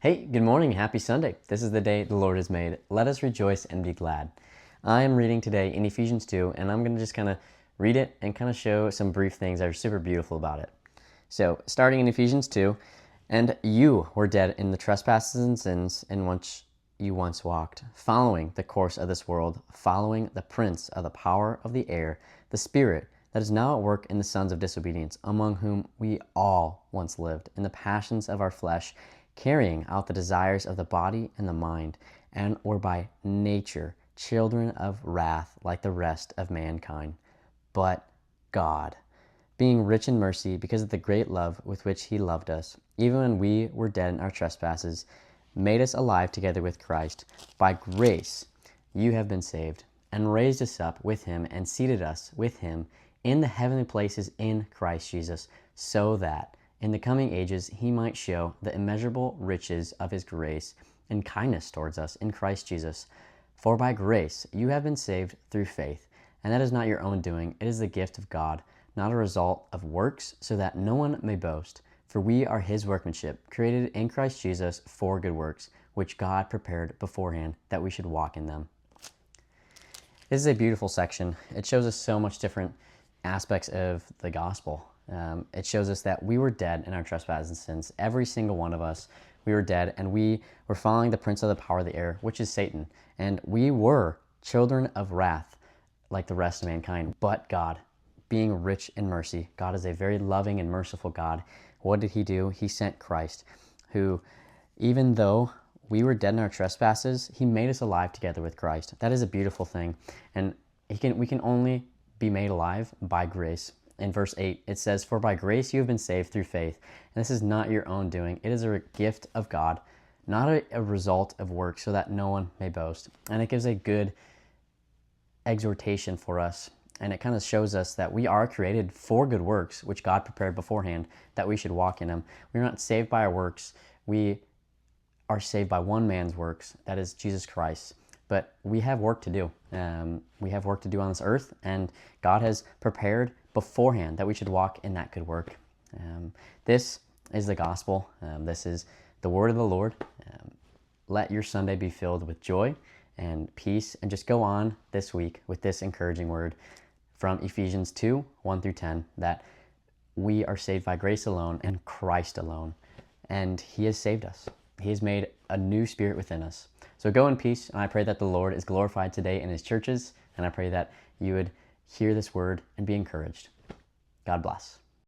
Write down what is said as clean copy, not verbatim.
Hey, good morning. Happy Sunday. This is the day the Lord has made. Let us rejoice and be glad. I am reading today in Ephesians 2, and I'm going to just kind of read it and kind of show some brief things that are super beautiful about it. So, starting in Ephesians 2, and you were dead in the trespasses and sins in which you once walked, following the course of this world, following the prince of the power of the air, the spirit that is now at work in the sons of disobedience, among whom we all once lived in the passions of our flesh, carrying out the desires of the body and the mind, and were by nature children of wrath like the rest of mankind. But God, being rich in mercy because of the great love with which he loved us, even when we were dead in our trespasses, made us alive together with Christ. By grace you have been saved, and raised us up with him, and seated us with him in the heavenly places in Christ Jesus, so that in the coming ages he might show the immeasurable riches of his grace and kindness towards us in Christ Jesus. For by grace you have been saved through faith, and that is not your own doing, it is the gift of God, not a result of works, so that no one may boast. For we are his workmanship, created in Christ Jesus for good works, which God prepared beforehand that we should walk in them. This is a beautiful section. It shows us so much different aspects of the gospel. It shows us that we were dead in our trespasses and sins. Every single one of us, we were dead, and we were following the prince of the power of the air, which is Satan. And we were children of wrath like the rest of mankind. But God, being rich in mercy, God is a very loving and merciful God. What did he do? He sent Christ, who, even though we were dead in our trespasses, he made us alive together with Christ. That is a beautiful thing. And we can only be made alive by grace. In verse 8, it says, "For by grace you have been saved through faith. And this is not your own doing. It is a gift of God, not a result of works, so that no one may boast." And it gives a good exhortation for us. And it kind of shows us that we are created for good works, which God prepared beforehand, that we should walk in them. We're not saved by our works. We are saved by one man's works, that is Jesus Christ. But we have work to do. We have work to do on this earth, and God has prepared beforehand that we should walk in that good work. This is the gospel. This is the word of the Lord. Let your Sunday be filled with joy and peace, and just go on this week with this encouraging word from Ephesians 2, 1 through 10, that we are saved by grace alone and Christ alone, and he has saved us. He has made a new spirit within us. So go in peace, and I pray that the Lord is glorified today in his churches, and I pray that you would hear this word and be encouraged. God bless.